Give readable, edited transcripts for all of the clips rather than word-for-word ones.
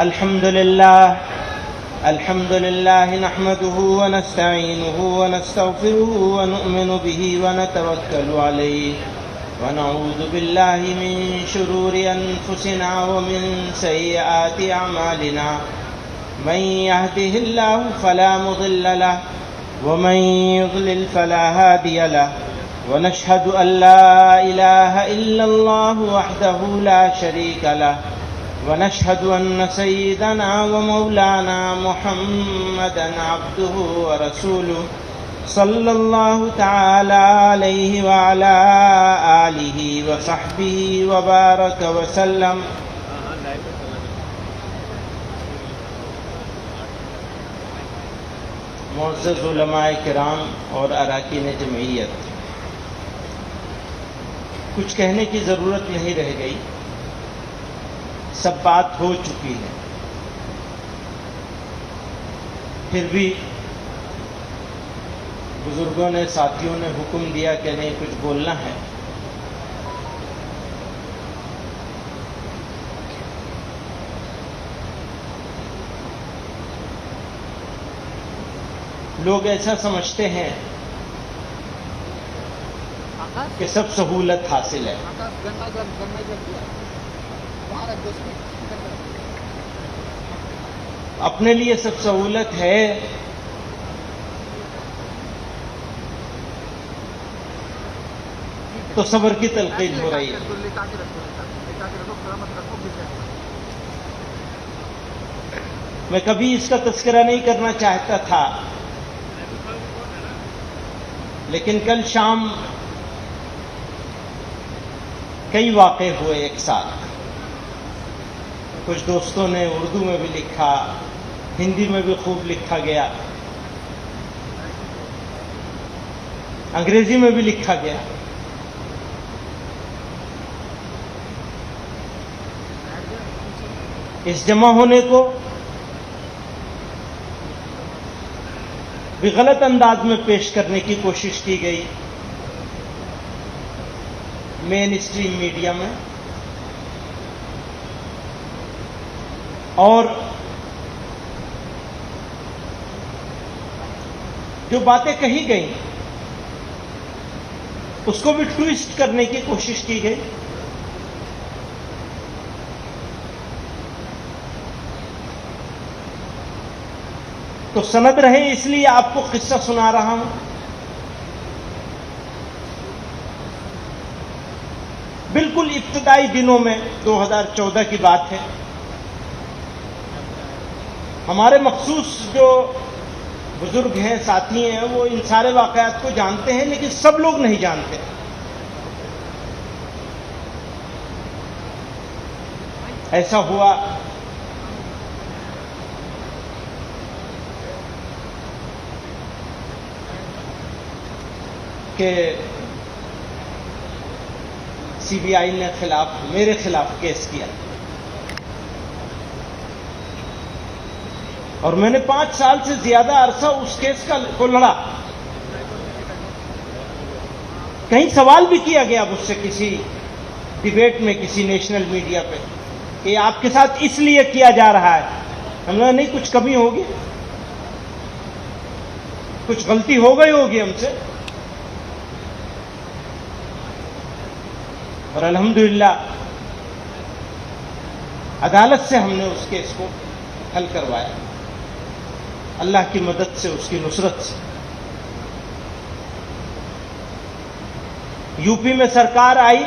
الحمد لله نحمده ونستعينه ونستغفره ونؤمن به ونتوكل عليه ونعوذ بالله من شرور أنفسنا ومن سيئات أعمالنا من يهده الله فلا مضل له ومن يضلل فلا هادي له ونشهد أن لا إله إلا الله وحده لا شريك له ونشهد أن سيدنا ومولانا محمدا عبده ورسوله صلى الله تعالى عليه وعلى آله وصحبه وبارك وسلم. معزز علماء کرام اور اراکین جمعیت، کچھ کہنے کی ضرورت نہیں رہ گئی، سب بات ہو چکی ہے. پھر بھی بزرگوں نے، ساتھیوں نے حکم دیا کہ نہیں کچھ بولنا ہے. لوگ ایسا سمجھتے ہیں کہ سب سہولت حاصل ہے. اپنے لیے سب سہولت ہے تو صبر کی تلقین ہو رہی ہے. میں کبھی اس کا تذکرہ نہیں کرنا چاہتا تھا، لیکن کل شام کئی واقعے ہوئے ایک ساتھ. کچھ دوستوں نے اردو میں بھی لکھا، ہندی میں بھی خوب لکھا گیا، انگریزی میں بھی لکھا گیا. اس جمع ہونے کو بھی غلط انداز میں پیش کرنے کی کوشش کی گئی مین اسٹریم میڈیا میں، اور جو باتیں کہی گئیں اس کو بھی ٹویسٹ کرنے کی کوشش کی گئی. تو سند رہے اس لیے آپ کو قصہ سنا رہا ہوں. بالکل ابتدائی دنوں میں 2014 کی بات ہے. ہمارے مخصوص جو بزرگ ہیں، ساتھی ہیں، وہ ان سارے واقعات کو جانتے ہیں، لیکن سب لوگ نہیں جانتے. ایسا ہوا کہ سی بی آئی نے میرے خلاف کیس کیا، اور میں نے 5 سال سے زیادہ عرصہ اس کیس کو لڑا. کہیں سوال بھی کیا گیا مجھ سے کسی ڈیبیٹ میں، کسی نیشنل میڈیا پہ، کہ آپ کے ساتھ اس لیے کیا جا رہا ہے. ہم نے نہیں، کچھ کمی ہوگی، کچھ غلطی ہو گئی ہوگی ہم سے. اور الحمدللہ عدالت سے ہم نے اس کیس کو حل کروایا، اللہ کی مدد سے، اس کی نصرت سے. یو پی میں سرکار آئی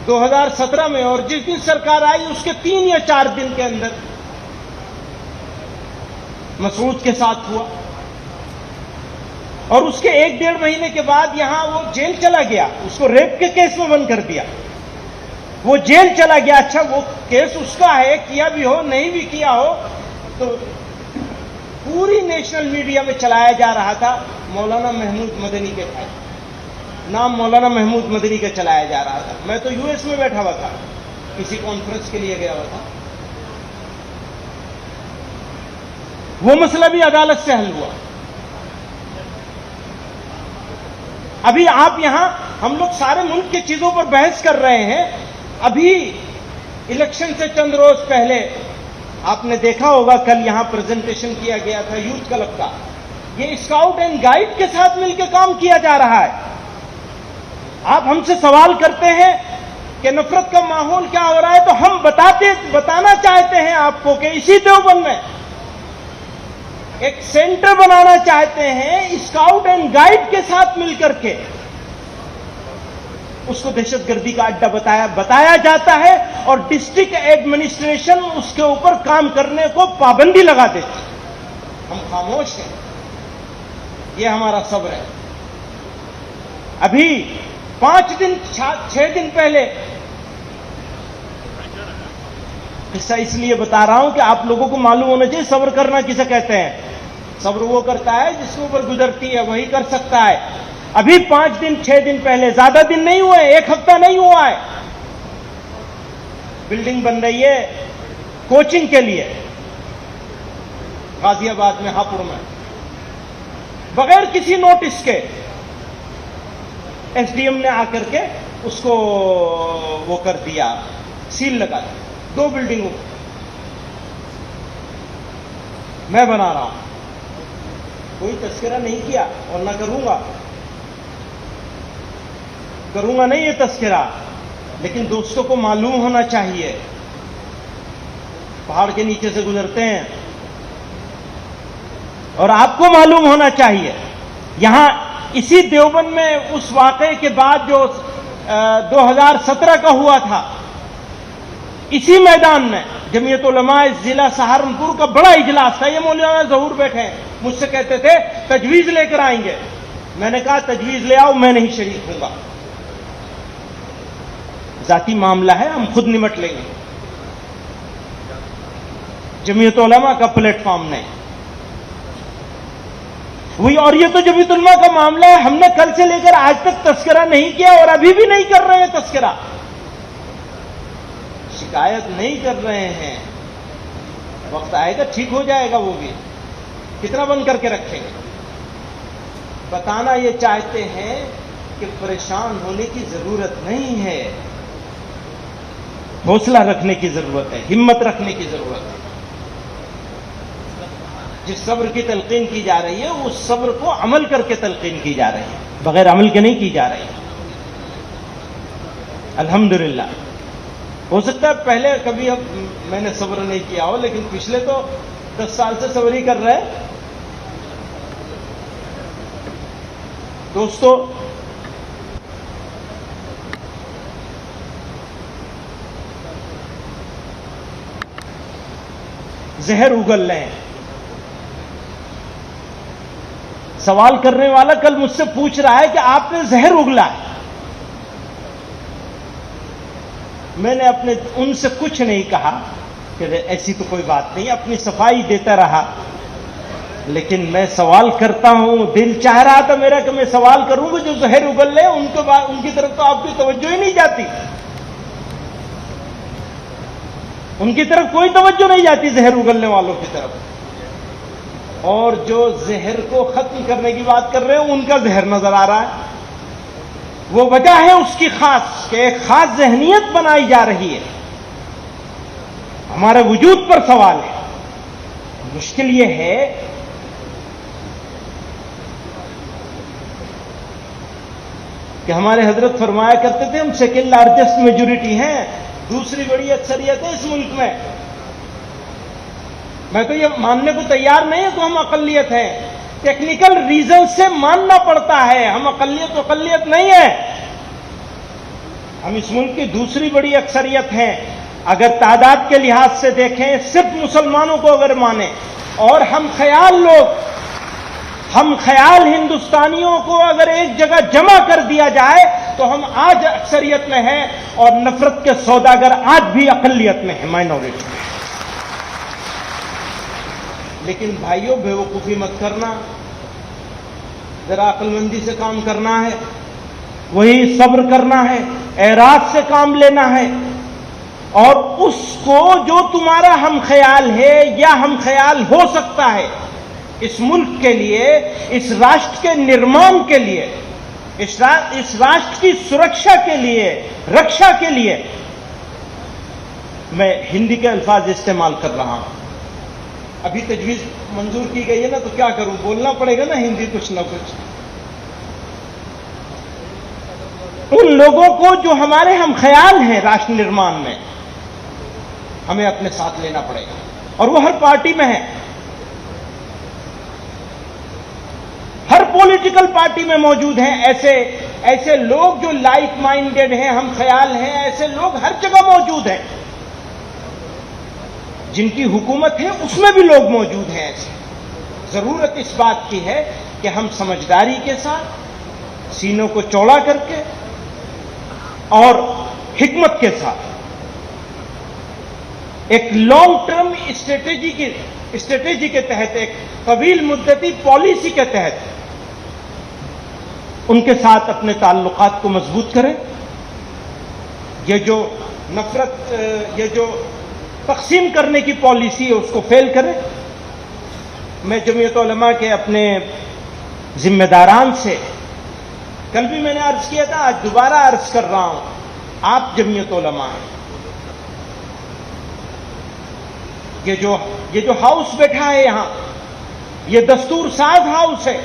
2017 میں، اور جس دن سرکار آئی اس کے 3 یا 4 دن کے اندر مسعود کے ساتھ ہوا، اور اس کے 1-1.5 مہینے کے بعد یہاں وہ جیل چلا گیا. اس کو ریپ کے کیس میں بند کر دیا، وہ جیل چلا گیا. اچھا، وہ کیس اس کا ہے، کیا بھی ہو نہیں بھی کیا ہو، تو پوری نیشنل میڈیا میں چلایا جا رہا تھا مولانا محمود مدنی کے بھائی، نام مولانا محمود مدنی کا چلایا جا رہا تھا. میں تو یو ایس میں بیٹھا ہوا تھا، کسی کانفرنس کے لیے گیا ہوا تھا. وہ مسئلہ بھی عدالت سے حل ہوا. ابھی آپ یہاں، ہم لوگ سارے ملک کی چیزوں پر بحث کر رہے ہیں. ابھی الیکشن سے چند روز پہلے آپ نے دیکھا ہوگا کل یہاں پریزنٹیشن کیا گیا تھا یوتھ کلب کا. یہ اسکاؤٹ اینڈ گائیڈ کے ساتھ مل کے کام کیا جا رہا ہے. آپ ہم سے سوال کرتے ہیں کہ نفرت کا ماحول کیا ہو رہا ہے، تو ہم بتانا چاہتے ہیں آپ کو کہ اسی دیوبند میں ایک سینٹر بنانا چاہتے ہیں اسکاؤٹ اینڈ گائیڈ کے ساتھ مل کر کے. اس کو دہشت گردی کا اڈا بتایا جاتا ہے اور ڈسٹرکٹ ایڈمنسٹریشن اس کے اوپر کام کرنے کو پابندی لگا دیتی. ہم خاموش ہیں. یہ ہمارا صبر ہے. ابھی 5 دن 6 دن پہلے، قصہ اس لیے بتا رہا ہوں کہ آپ لوگوں کو معلوم ہونا چاہیے صبر کرنا کسے کہتے ہیں. صبر وہ کرتا ہے جس کے اوپر گزرتی ہے وہی کر سکتا ہے. ابھی 5 دن 6 دن پہلے، زیادہ دن نہیں ہوئے، 1 ہفتہ نہیں ہوا ہے، بلڈنگ بن رہی ہے کوچنگ کے لیے غازی آباد میں، ہاپوڑ میں، بغیر کسی نوٹس کے ایس ڈی ایم نے آ کر کے اس کو وہ کر دیا، سیل لگا دیا. 2 بلڈنگوں میں بنا رہا ہوں. کوئی تذکرہ نہیں کیا اور نہ کروں گا نہیں یہ تذکرہ، لیکن دوستوں کو معلوم ہونا چاہیے. پہاڑ کے نیچے سے گزرتے ہیں اور آپ کو معلوم ہونا چاہیے. یہاں اسی دیوبند میں اس واقعے کے بعد جو 2017 کا ہوا تھا، اسی میدان میں جمعیت علماء ضلع سہارنپور کا بڑا اجلاس تھا. یہ مولانا ظہور بیٹھے ہیں، مجھ سے کہتے تھے تجویز لے کر آئیں گے. میں نے کہا تجویز لے آؤ، میں نہیں شریک ہوں گا. ذاتی معاملہ ہے، ہم خود نمٹ لیں گے. جمعیت علماء کا پلیٹ فارم نہیں وہی. اور یہ تو جمعیت علماء کا معاملہ ہے. ہم نے کل سے لے کر آج تک تذکرہ نہیں کیا اور ابھی بھی نہیں کر رہے ہیں تذکرہ. شکایت نہیں کر رہے ہیں. وقت آئے گا ٹھیک ہو جائے گا. وہ بھی کتنا بند کر کے رکھیں گے. بتانا یہ چاہتے ہیں کہ پریشان ہونے کی ضرورت نہیں ہے، حوصلہ رکھنے کی ضرورت ہے، ہمت رکھنے کی ضرورت ہے. جس صبر کی تلقین کی جا رہی ہے اس صبر کو عمل کر کے تلقین کی جا رہی ہے، بغیر عمل کے نہیں کی جا رہی. الحمدللہ. ہو سکتا ہے پہلے کبھی میں نے صبر نہیں کیا ہو، لیکن پچھلے تو 10 سال سے صبر ہی کر رہے. دوستو، زہر اگل رہے ہیں. سوال کرنے والا کل مجھ سے پوچھ رہا ہے کہ آپ نے زہر اگلا ہے. میں نے ان سے کچھ نہیں کہا کہ ایسی تو کوئی بات نہیں، اپنی صفائی دیتا رہا. لیکن میں سوال کرتا ہوں، دل چاہ رہا تھا میرا کہ میں سوال کروں گا جو زہر اگل لے ان کی طرف تو آپ کی توجہ ہی نہیں جاتی. ان کی طرف کوئی توجہ نہیں جاتی زہر اگلنے والوں کی طرف. اور جو زہر کو ختم کرنے کی بات کر رہے ہیں ان کا زہر نظر آ رہا ہے. وہ وجہ ہے اس کی خاص، کہ ایک خاص ذہنیت بنائی جا رہی ہے. ہمارے وجود پر سوال ہے. مشکل یہ ہے کہ ہمارے حضرت فرمایا کرتے تھے ہم سیکنڈ لارجسٹ میجورٹی ہیں، دوسری بڑی اکثریت ہے اس ملک میں. میں تو یہ ماننے کو تیار نہیں ہوں کہ ہم اقلیت ہیں. ٹیکنیکل ریزن سے ماننا پڑتا ہے. ہم اقلیت نہیں ہے. ہم اس ملک کی دوسری بڑی اکثریت ہیں. اگر تعداد کے لحاظ سے دیکھیں، صرف مسلمانوں کو اگر مانیں، اور ہم خیال ہندوستانیوں کو اگر ایک جگہ جمع کر دیا جائے تو ہم آج اکثریت میں ہیں، اور نفرت کے سوداگر آج بھی اقلیت میں ہیں، مائنورٹی میں. لیکن بھائیوں، بے وقوفی مت کرنا، ذرا عقل مندی سے کام کرنا ہے، وہی صبر کرنا ہے، اعراض سے کام لینا ہے. اور اس کو جو تمہارا ہم خیال ہے یا ہم خیال ہو سکتا ہے، اس ملک کے لیے، اس راشٹر کے نرمان کے لیے، اس راشٹر کی سرکشا کے لیے، رکشا کے لیے میں ہندی کے الفاظ استعمال کر رہا ہوں. ابھی تجویز منظور کی گئی ہے نا، تو کیا کروں، بولنا پڑے گا نا ہندی کچھ نہ کچھ. ان لوگوں کو جو ہمارے ہم خیال ہیں راشٹر نرمان میں، ہمیں اپنے ساتھ لینا پڑے گا، اور وہ ہر پارٹی میں ہے. ہر پولیٹیکل پارٹی میں موجود ہیں ایسے لوگ جو لائک مائنڈڈ ہیں، ہم خیال ہیں، ایسے لوگ ہر جگہ موجود ہیں. جن کی حکومت ہے اس میں بھی لوگ موجود ہیں ایسے. ضرورت اس بات کی ہے کہ ہم سمجھداری کے ساتھ، سینوں کو چوڑا کر کے اور حکمت کے ساتھ ایک لانگ ٹرم اسٹریٹجی کے تحت، ایک طویل مدتی پالیسی کے تحت ان کے ساتھ اپنے تعلقات کو مضبوط کریں. یہ جو نفرت، یہ جو تقسیم کرنے کی پالیسی ہے، اس کو فیل کریں. میں جمعیت علماء کے اپنے ذمہ داران سے کل بھی میں نے عرض کیا تھا، آج دوبارہ عرض کر رہا ہوں، آپ جمعیت علماء ہیں. یہ جو ہاؤس بیٹھا ہے یہاں، یہ دستور ساز ہاؤس ہے.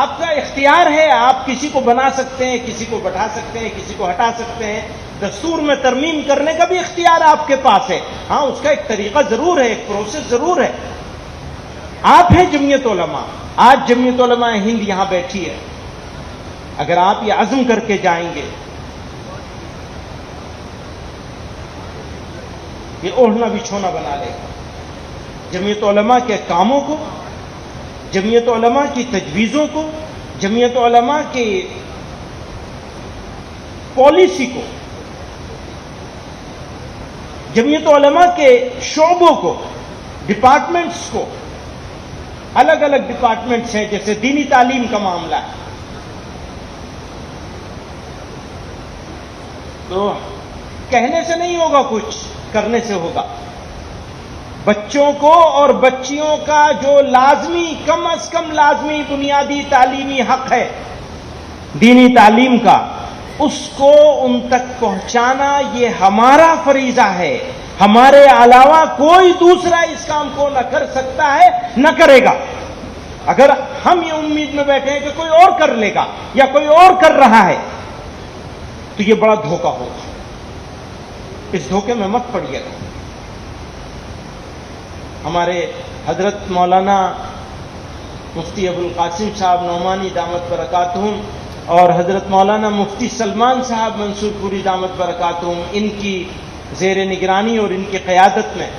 آپ کا اختیار ہے، آپ کسی کو بنا سکتے ہیں، کسی کو بٹھا سکتے ہیں، کسی کو ہٹا سکتے ہیں. دستور میں ترمیم کرنے کا بھی اختیار آپ کے پاس ہے. ہاں، اس کا ایک طریقہ ضرور ہے، ایک پروسیس ضرور ہے. آپ ہیں جمعیت علماء. آج جمعیت علماء ہند یہاں بیٹھی ہے. اگر آپ یہ عزم کر کے جائیں گے، یہ اوڑھنا بچھونا بنا لے گا. جمعیت علماء کے کاموں کو، جمعیت علماء کی تجویزوں کو، جمعیت علماء کی پالیسی کو، جمعیت علماء کے شعبوں کو، ڈپارٹمنٹس کو، الگ الگ ڈپارٹمنٹس ہیں، جیسے دینی تعلیم کا معاملہ ہے، تو کہنے سے نہیں ہوگا، کچھ کرنے سے ہوگا. بچوں کو اور بچیوں کا جو لازمی، کم از کم لازمی بنیادی تعلیمی حق ہے دینی تعلیم کا، اس کو ان تک پہنچانا یہ ہمارا فریضہ ہے. ہمارے علاوہ کوئی دوسرا اس کام کو نہ کر سکتا ہے، نہ کرے گا. اگر ہم یہ امید میں بیٹھے ہیں کہ کوئی اور کر لے گا یا کوئی اور کر رہا ہے، تو یہ بڑا دھوکہ ہوگا. اس دھوکے میں مت پڑیے گا. ہمارے حضرت مولانا مفتی ابو القاسم صاحب نعمانی دامت برکاتہم اور حضرت مولانا مفتی سلمان صاحب منصور پوری دامت برکاتہم، ان کی زیر نگرانی اور ان کی قیادت میں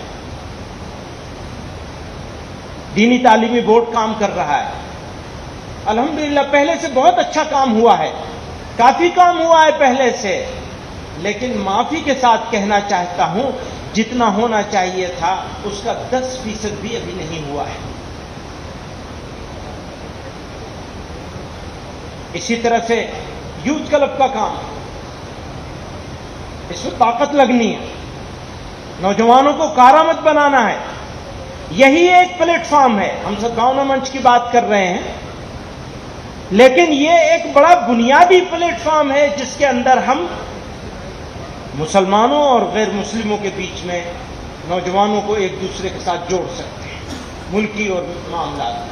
دینی تعلیمی بورڈ کام کر رہا ہے. الحمدللہ پہلے سے بہت اچھا کام ہوا ہے، کافی کام ہوا ہے پہلے سے. لیکن معافی کے ساتھ کہنا چاہتا ہوں، جتنا ہونا چاہیے تھا اس کا 10% بھی ابھی نہیں ہوا ہے. اسی طرح سے یوتھ کلب کا کام، اس میں طاقت لگنی ہے، نوجوانوں کو کارآمد بنانا ہے. یہی ایک پلیٹ فارم ہے. ہم سب گاؤں منچ کی بات کر رہے ہیں، لیکن یہ ایک بڑا بنیادی پلیٹ فارم ہے جس کے اندر ہم مسلمانوں اور غیر مسلموں کے بیچ میں نوجوانوں کو ایک دوسرے کے ساتھ جوڑ سکتے ہیں ملکی اور معاملات میں.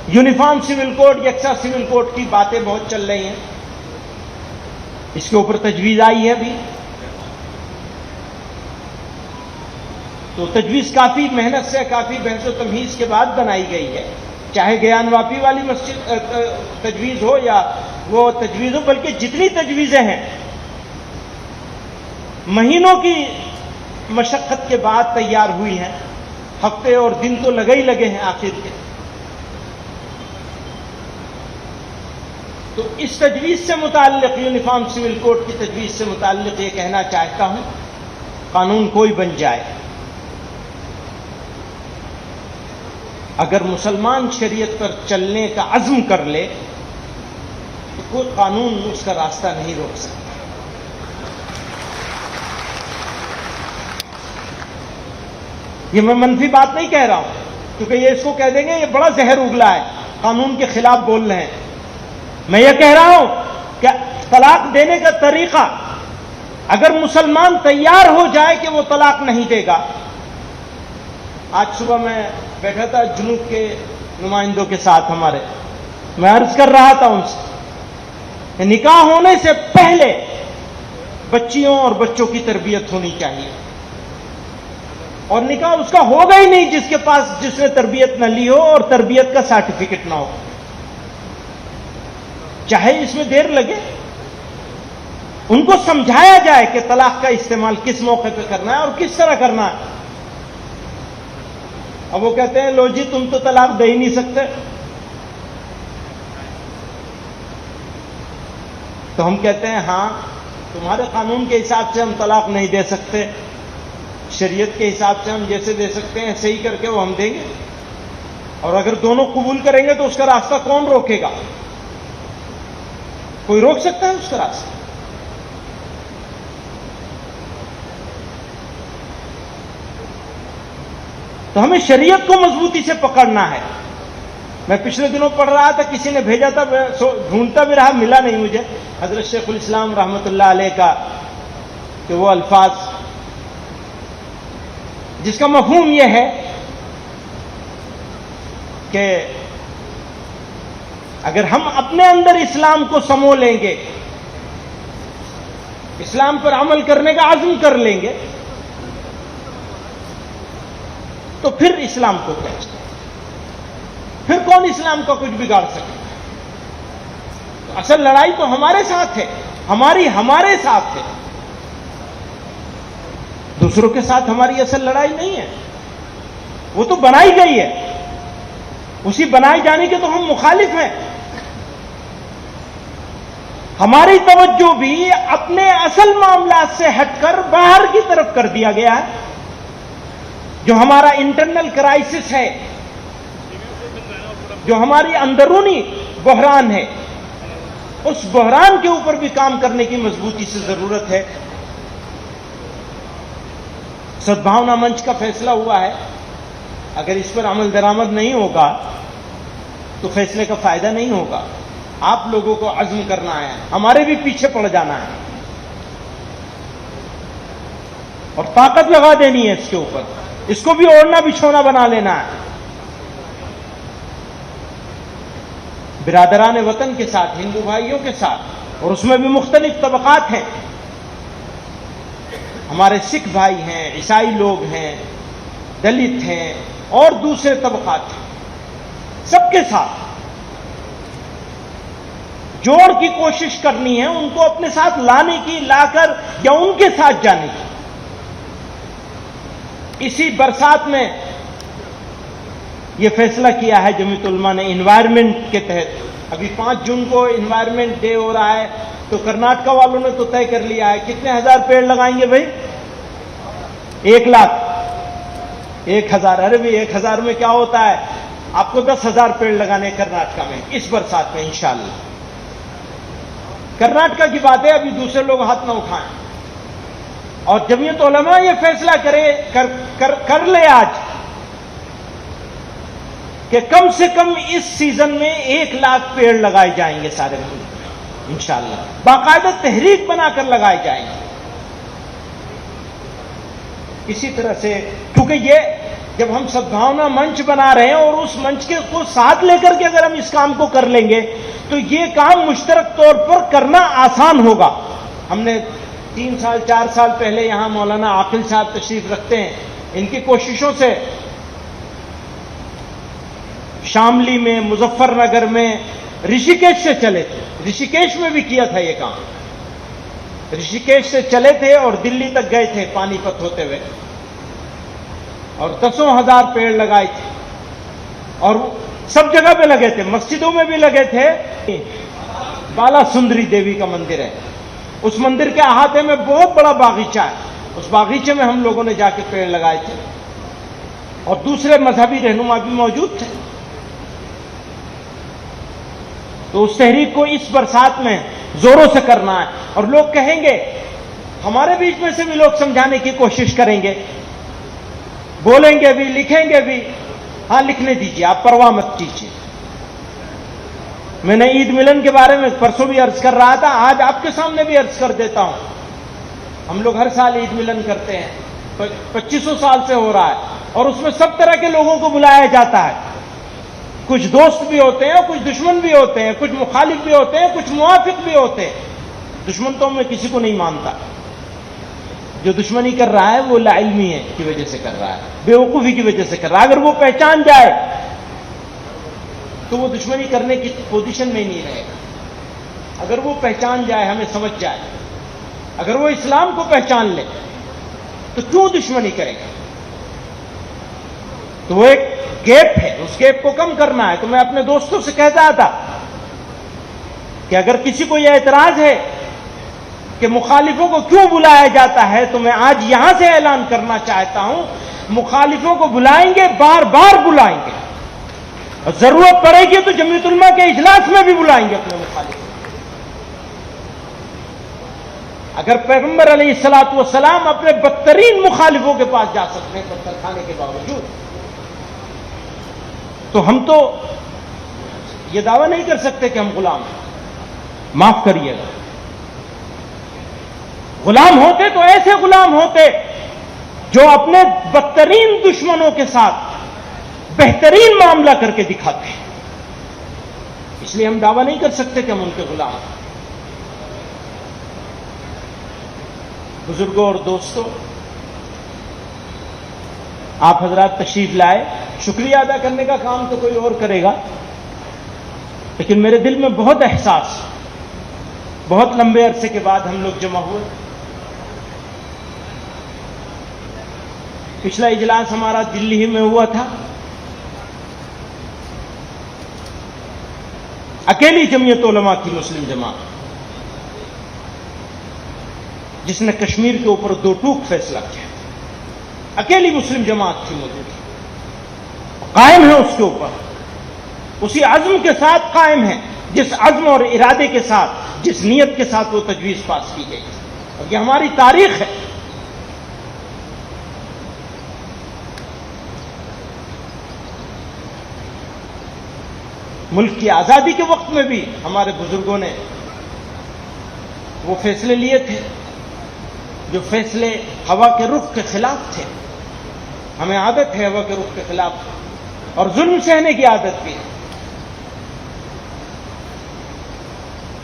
یونیفارم سول کوڈ، یکساں سول کوڈ کی باتیں بہت چل رہی ہیں. اس کے اوپر تجویز آئی ہے ابھی، تو تجویز کافی محنت سے، کافی بحث و تمہیز کے بعد بنائی گئی ہے. چاہے گیان واپی والی مسجد تجویز ہو یا وہ تجویز ہو، بلکہ جتنی تجویزیں ہیں مہینوں کی مشقت کے بعد تیار ہوئی ہیں. ہفتے اور دن تو لگے ہی لگے ہیں آخر کے. تو اس تجویز سے متعلق، یونیفارم سول کوڈ کی تجویز سے متعلق یہ کہنا چاہتا ہوں، قانون کوئی بن جائے، اگر مسلمان شریعت پر چلنے کا عزم کر لے تو کوئی قانون اس کا راستہ نہیں روک سکتا. یہ میں منفی بات نہیں کہہ رہا ہوں، کیونکہ یہ اس کو کہہ دیں گے یہ بڑا زہر اگلا ہے، قانون کے خلاف بول رہے ہیں. میں یہ کہہ رہا ہوں کہ طلاق دینے کا طریقہ اگر مسلمان تیار ہو جائے کہ وہ طلاق نہیں دے گا. آج صبح میں بیٹھا تھا جنوب کے نمائندوں کے ساتھ ہمارے، میں عرض کر رہا تھا ان سے کہ نکاح ہونے سے پہلے بچیوں اور بچوں کی تربیت ہونی چاہیے، اور نکاح اس کا ہوگا ہی نہیں جس نے تربیت نہ لی ہو اور تربیت کا سرٹیفکیٹ نہ ہو، چاہے اس میں دیر لگے. ان کو سمجھایا جائے کہ طلاق کا استعمال کس موقع پہ کرنا ہے اور کس طرح کرنا ہے. اب وہ کہتے ہیں لو جی تم تو طلاق دے ہی نہیں سکتے. تو ہم کہتے ہیں ہاں تمہارے قانون کے حساب سے ہم طلاق نہیں دے سکتے، شریعت کے حساب سے ہم جیسے دے سکتے ہیں صحیح کر کے وہ ہم دیں گے، اور اگر دونوں قبول کریں گے تو اس کا راستہ کون روکے گا؟ کوئی روک سکتا ہے اس کا راستہ؟ تو ہمیں شریعت کو مضبوطی سے پکڑنا ہے. میں پچھلے دنوں پڑھ رہا تھا، کسی نے بھیجا تھا، ڈھونڈتا بھی رہا ملا نہیں مجھے، حضرت شیخ الاسلام رحمۃ اللہ علیہ کا کہ وہ الفاظ جس کا مفہوم یہ ہے کہ اگر ہم اپنے اندر اسلام کو سمو لیں گے، اسلام پر عمل کرنے کا عزم کر لیں گے، تو پھر اسلام کو کیا چاہیے؟ پھر کون اسلام کا کچھ بگاڑ سکے؟ اصل لڑائی تو ہمارے ساتھ ہے، ہمارے ساتھ ہے، دوسروں کے ساتھ ہماری اصل لڑائی نہیں ہے. وہ تو بنائی گئی ہے، اسی بنائی جانے کے تو ہم مخالف ہیں. ہماری توجہ بھی اپنے اصل معاملات سے ہٹ کر باہر کی طرف کر دیا گیا ہے. جو ہمارا انٹرنل کرائسس ہے، جو ہماری اندرونی بحران ہے، اس بحران کے اوپر بھی کام کرنے کی مضبوطی سے ضرورت ہے. سدبھاونا منچ کا فیصلہ ہوا ہے، اگر اس پر عمل درآمد نہیں ہوگا تو فیصلے کا فائدہ نہیں ہوگا. آپ لوگوں کو عزم کرنا ہے، ہمارے بھی پیچھے پڑ جانا ہے اور طاقت لگا دینی ہے اس کے اوپر، اس کو بھی اوڑھنا بچھونا بنا لینا ہے. برادران وطن کے ساتھ، ہندو بھائیوں کے ساتھ، اور اس میں بھی مختلف طبقات ہیں. ہمارے سکھ بھائی ہیں، عیسائی لوگ ہیں، دلت ہیں اور دوسرے طبقات ہیں، سب کے ساتھ جوڑ کی کوشش کرنی ہے، ان کو اپنے ساتھ لانے کی، لا کر یا ان کے ساتھ جانے کی. اسی برسات میں یہ فیصلہ کیا ہے جمعیت علماء نے انوائرمنٹ کے تحت. ابھی 5 جون کو انوائرمنٹ ڈے ہو رہا ہے، تو کرناٹک والوں نے تو طے کر لیا ہے کتنے ہزار پیڑ لگائیں گے بھائی؟ 1 لاکھ. 1000. ارے بھائی 1000 میں کیا ہوتا ہے؟ آپ کو 10,000 پیڑ لگانے کرناٹک میں اس برسات میں انشاءاللہ. کرناٹک کی بات ہے، ابھی دوسرے لوگ ہاتھ نہ اٹھائیں. اور جمعیت علماء یہ فیصلہ کر لے آج کہ کم سے کم اس سیزن میں 1 لاکھ پیڑ لگائے جائیں گے سارے ملک میں انشاءاللہ. باقاعدہ تحریک بنا کر لگائے جائیں گے. اسی طرح سے کیونکہ یہ جب ہم سدبھاونا منچ بنا رہے ہیں اور اس منچ کے کو ساتھ لے کر کے اگر ہم اس کام کو کر لیں گے تو یہ کام مشترک طور پر کرنا آسان ہوگا. ہم نے 3 سال 4 سال پہلے یہاں مولانا عاقل صاحب تشریف رکھتے ہیں، ان کی کوششوں سے شاملی میں، مظفر نگر میں، رشیکیش سے چلے تھے. رشیکیش میں بھی کیا تھا یہ کام. رشیکیش سے چلے تھے اور دلی تک گئے تھے پانی پت ہوتے ہوئے، اور 10,000 پیڑ لگائے تھے. اور سب جگہ پہ لگے تھے، مسجدوں میں بھی لگے تھے. بالا سندری دیوی کا مندر ہے، اس مندر کے احاطے میں بہت بڑا باغیچہ ہے. اس باغیچے میں ہم لوگوں نے جا کے پیڑ لگائے تھے، اور دوسرے مذہبی رہنما بھی موجود تھے. تو اس تحریک کو اس برسات میں زوروں سے کرنا ہے. اور لوگ کہیں گے، ہمارے بیچ میں سے بھی لوگ سمجھانے کی کوشش کریں گے، بولیں گے بھی، لکھیں گے بھی. ہاں لکھنے دیجیے، آپ پرواہ مت کیجیے. میں نے عید ملن کے بارے میں پرسوں بھی عرض کر رہا تھا، آج آپ کے سامنے بھی عرض کر دیتا ہوں. ہم لوگ ہر سال عید ملن کرتے ہیں، 2500 سال سے ہو رہا ہے، اور اس میں سب طرح کے لوگوں کو بلایا جاتا ہے. کچھ دوست بھی ہوتے ہیں، کچھ دشمن بھی ہوتے ہیں، کچھ مخالف بھی ہوتے ہیں، کچھ موافق بھی ہوتے ہیں. دشمن تو میں کسی کو نہیں مانتا. جو دشمنی کر رہا ہے وہ لا علمی ہے کی وجہ سے کر رہا ہے، بے وقوفی کی وجہ سے کر رہا ہے. اگر وہ پہچان جائے تو وہ دشمنی کرنے کی پوزیشن میں نہیں رہے گا. اگر وہ پہچان جائے، ہمیں سمجھ جائے، اگر وہ اسلام کو پہچان لے تو کیوں دشمنی کرے گا؟ تو وہ ایک گیپ ہے، اس گیپ کو کم کرنا ہے. تو میں اپنے دوستوں سے کہتا تھا کہ اگر کسی کو یہ اعتراض ہے کہ مخالفوں کو کیوں بلایا جاتا ہے، تو میں آج یہاں سے اعلان کرنا چاہتا ہوں، مخالفوں کو بلائیں گے، بار بار بلائیں گے، اور ضرورت پڑے گی تو جمعیت علماء کے اجلاس میں بھی بلائیں گے اپنے مخالفوں. اگر پیغمبر علیہ الصلوۃ والسلام اپنے بدترین مخالفوں کے پاس جا سکتے ہیں پتھر کھانے کے باوجود، تو ہم تو یہ دعویٰ نہیں کر سکتے کہ ہم غلام ہیں. معاف کریے گا، غلام ہوتے تو ایسے غلام ہوتے جو اپنے بدترین دشمنوں کے ساتھ بہترین معاملہ کر کے دکھاتے ہیں. اس لیے ہم دعویٰ نہیں کر سکتے کہ ہم ان کے غلام ہیں. بزرگوں اور دوستوں، آپ حضرات تشریف لائے، شکریہ ادا کرنے کا کام تو کوئی اور کرے گا، لیکن میرے دل میں بہت احساس، بہت لمبے عرصے کے بعد ہم لوگ جمع ہوئے. پچھلا اجلاس ہمارا دلی ہی میں ہوا تھا. اکیلی جمعیت علماء کی مسلم جماعت، جس نے کشمیر کے اوپر دو ٹوک فیصلہ کیا. اکیلی مسلم جماعت تھی موجود، قائم ہے اس کے اوپر، اسی عزم کے ساتھ قائم ہے، جس عزم اور ارادے کے ساتھ، جس نیت کے ساتھ وہ تجویز پاس کی گئی. اور یہ ہماری تاریخ ہے. ملک کی آزادی کے وقت میں بھی ہمارے بزرگوں نے وہ فیصلے لیے تھے جو فیصلے ہوا کے رخ کے خلاف تھے. ہمیں عادت ہے ہوا کے رخ کے خلاف، اور ظلم سہنے کی عادت بھی ہے.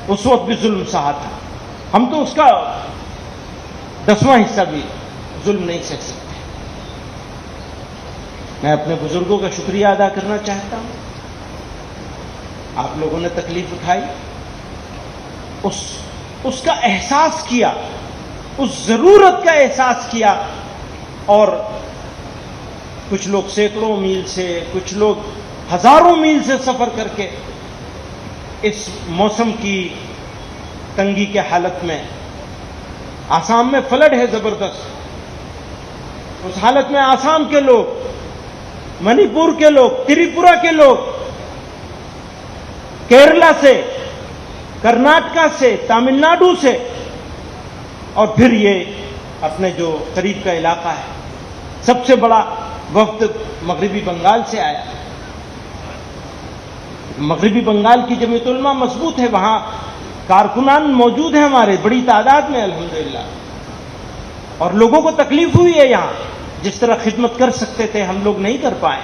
اس وقت بھی ظلم سہا تھا، ہم تو اس کا 10واں حصہ بھی ظلم نہیں سہ سکتے. میں اپنے بزرگوں کا شکریہ ادا کرنا چاہتا ہوں. آپ لوگوں نے تکلیف اٹھائی، اس کا احساس کیا، اس ضرورت کا احساس کیا، اور کچھ لوگ سینکڑوں میل سے، کچھ لوگ ہزاروں میل سے سفر کر کے اس موسم کی تنگی کے حالت میں، آسام میں فلڈ ہے زبردست، اس حالت میں آسام کے لوگ، منی پور کے لوگ، تریپورا کے لوگ، کیرلا سے، کرناٹکا سے، تامل ناڈو سے، اور پھر یہ اپنے جو قریب کا علاقہ ہے، سب سے بڑا وفد مغربی بنگال سے آیا. مغربی بنگال کی جمعیت علماء مضبوط ہے، وہاں کارکنان موجود ہیں ہمارے بڑی تعداد میں الحمدللہ، اور لوگوں کو تکلیف ہوئی ہے یہاں. جس طرح خدمت کر سکتے تھے ہم لوگ نہیں کر پائے،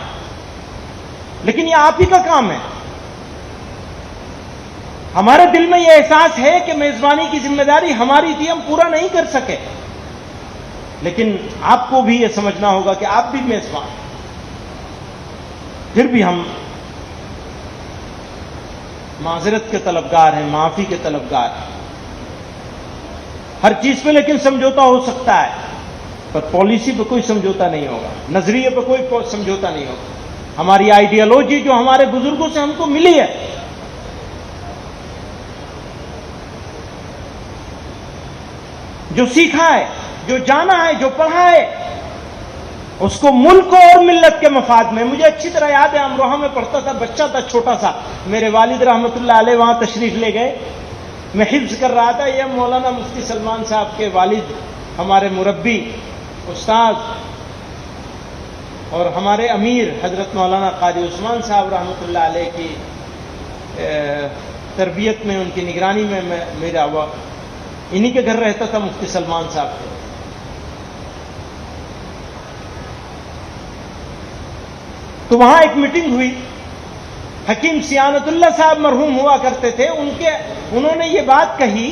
لیکن یہ آپ ہی کا کام ہے. ہمارے دل میں یہ احساس ہے کہ میزبانی کی ذمہ داری ہماری تھی، ہم پورا نہیں کر سکے، لیکن آپ کو بھی یہ سمجھنا ہوگا کہ آپ بھی میزبان ہیں. پھر بھی ہم معذرت کے طلبگار ہیں، معافی کے طلبگار ہیں. ہر چیز پہ لیکن سمجھوتا ہو سکتا ہے، پر پالیسی پہ کوئی سمجھوتا نہیں ہوگا، نظریے پہ کوئی سمجھوتا نہیں ہوگا. ہماری آئیڈیالوجی جو ہمارے بزرگوں سے ہم کو ملی ہے، جو سیکھا ہے، جو جانا ہے، جو پڑھا ہے، اس کو ملک اور ملت کے مفاد میں. مجھے اچھی طرح یاد ہے، امروہہ میں پڑھتا تھا، بچہ تھا چھوٹا سا، میرے والد رحمۃ اللہ علیہ وہاں تشریف لے گئے، میں حفظ کر رہا تھا. یہ مولانا مفتی سلمان صاحب کے والد، ہمارے مربی، استاد اور ہمارے امیر حضرت مولانا قاری عثمان صاحب رحمۃ اللہ علیہ کی تربیت میں، ان کی نگرانی میں میرا وہ انہی کے گھر رہتا تھا، مفتی سلمان صاحب کے۔ تو وہاں ایک میٹنگ ہوئی، حکیم سیانت اللہ صاحب مرحوم ہوا کرتے تھے، انہوں نے یہ بات کہی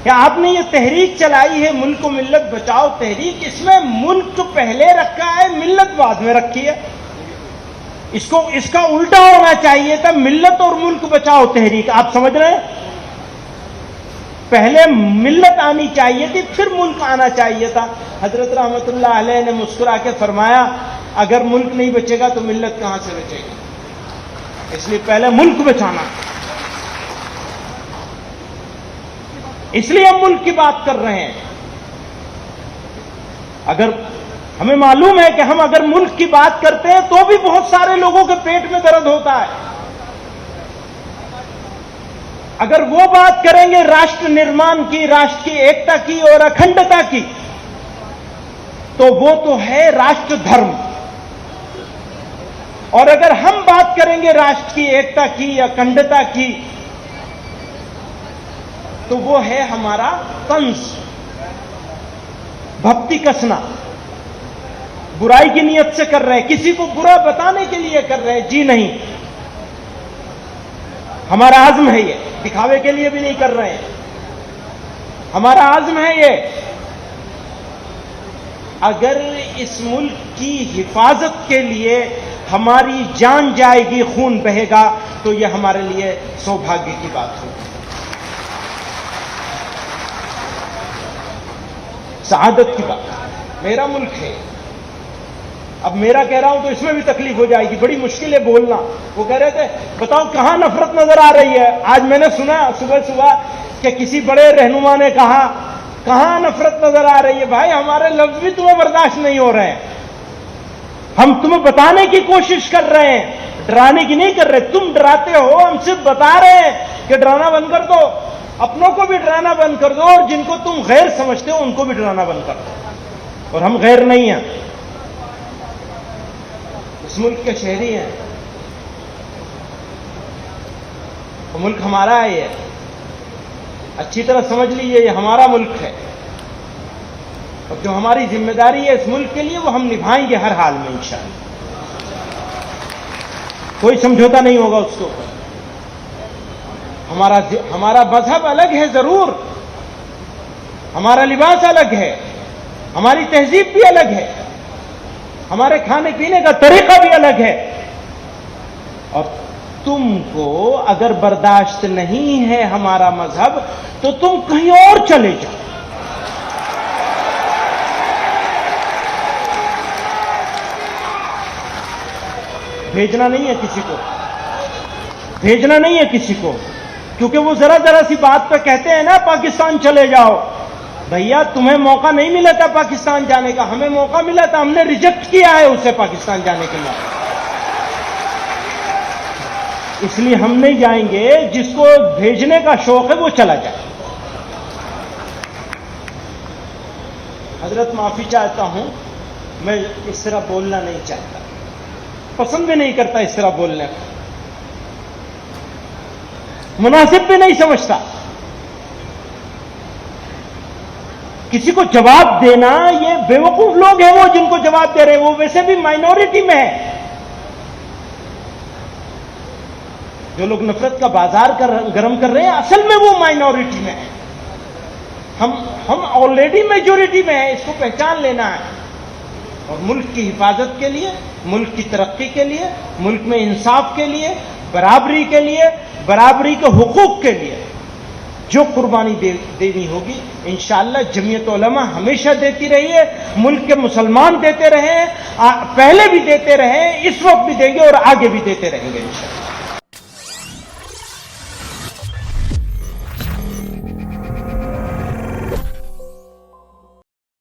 کہ آپ نے یہ تحریک چلائی ہے ملک و ملت بچاؤ تحریک، اس میں ملک پہلے رکھا ہے، ملت بعد میں رکھی ہے۔ اس کا الٹا ہونا چاہیے تھا، ملت اور ملک بچاؤ تحریک۔ آپ سمجھ رہے ہیں؟ پہلے ملت آنی چاہیے تھی، پھر ملک آنا چاہیے تھا۔ حضرت رحمت اللہ علیہ نے مسکرا کے فرمایا اگر ملک نہیں بچے گا تو ملت کہاں سے بچے گی؟ اس لیے پہلے ملک بچانا، اس لیے ہم ملک کی بات کر رہے ہیں۔ اگر ہمیں معلوم ہے کہ ہم اگر ملک کی بات کرتے ہیں تو بھی بہت سارے لوگوں کے پیٹ میں درد ہوتا ہے۔ اگر وہ بات کریں گے راشٹر نرمان کی، راشٹر کی ایکتا کی اور اکھنڈتا کی، تو وہ تو ہے راشٹر دھرم۔ اور اگر ہم بات کریں گے راشٹر کی ایکتا کی یا اکھنڈتا کی تو وہ ہے ہمارا طنز، بھکتی کسنا، برائی کی نیت سے کر رہے ہیں، کسی کو برا بتانے کے لیے کر رہے ہیں، جی نہیں، ہمارا عزم ہے یہ، دکھاوے کے لیے بھی نہیں کر رہے ہیں، ہمارا عزم ہے یہ۔ اگر اس ملک کی حفاظت کے لیے ہماری جان جائے گی، خون بہے گا، تو یہ ہمارے لیے سوبھاگیہ کی بات ہوگی، سعادت کی بات۔ میرا ملک ہے، اب میرا کہہ رہا ہوں تو اس میں بھی تکلیف ہو جائے گی، بڑی مشکل ہے بولنا۔ وہ کہہ رہے تھے بتاؤ کہاں نفرت نظر آ رہی ہے؟ آج میں نے سنا صبح کہ کسی بڑے رہنما نے کہا کہاں نفرت نظر آ رہی ہے؟ بھائی ہمارے لفظ بھی تمہیں برداشت نہیں ہو رہے ہیں، ہم تمہیں بتانے کی کوشش کر رہے ہیں، ڈرانے کی نہیں کر رہے۔ تم ڈراتے ہو، ہم صرف بتا رہے ہیں کہ ڈرانا بند کر دو، اپنوں کو بھی ڈرانا بند کر دو، اور جن کو تم غیر سمجھتے ہو ان کو بھی ڈرانا بند کر دو۔ اور ہم غیر نہیں ہیں، اس ملک کے شہری ہیں، وہ ملک ہمارا ہے، یہ اچھی طرح سمجھ لیجیے، یہ ہمارا ملک ہے، اور جو ہماری ذمہ داری ہے اس ملک کے لیے وہ ہم نبھائیں گے ہر حال میں انشاءاللہ، کوئی سمجھوتا نہیں ہوگا اس کے اوپر۔ ہمارا مذہب الگ ہے ضرور، ہمارا لباس الگ ہے، ہماری تہذیب بھی الگ ہے، ہمارے کھانے پینے کا طریقہ بھی الگ ہے، اور تم کو اگر برداشت نہیں ہے ہمارا مذہب تو تم کہیں اور چلے جاؤ۔ بھیجنا نہیں ہے کسی کو، بھیجنا نہیں ہے کسی کو، کیونکہ وہ ذرا سی بات پہ کہتے ہیں نا پاکستان چلے جاؤ۔ بھیا تمہیں موقع نہیں ملا تھا پاکستان جانے کا، ہمیں موقع ملا تھا، ہم نے ریجیکٹ کیا ہے اسے پاکستان جانے کے موقع، اس لیے ہم نہیں جائیں گے۔ جس کو بھیجنے کا شوق ہے وہ چلا جائے۔ حضرت معافی چاہتا ہوں، میں اس طرح بولنا نہیں چاہتا، پسند بھی نہیں کرتا اس طرح بولنے کو، مناسب بھی نہیں سمجھتا۔ کسی کو جواب دینا، یہ بیوقوف لوگ ہیں وہ جن کو جواب دے رہے ہیں، وہ ویسے بھی مائنورٹی میں ہے۔ جو لوگ نفرت کا بازار گرم کر رہے ہیں اصل میں وہ مائنورٹی میں ہے، ہم آلریڈی میجورٹی میں ہیں، اس کو پہچان لینا ہے۔ اور ملک کی حفاظت کے لیے، ملک کی ترقی کے لیے، ملک میں انصاف کے لیے، برابری کے لیے، برابری کے حقوق کے لیے جو قربانی دینی ہوگی انشاءاللہ جمعیت علماء ہمیشہ دیتی رہی ہے، ملک کے مسلمان دیتے رہے ہیں، پہلے بھی دیتے رہے ہیں، اس وقت بھی دیں گے اور آگے بھی دیتے رہیں گے انشاءاللہ۔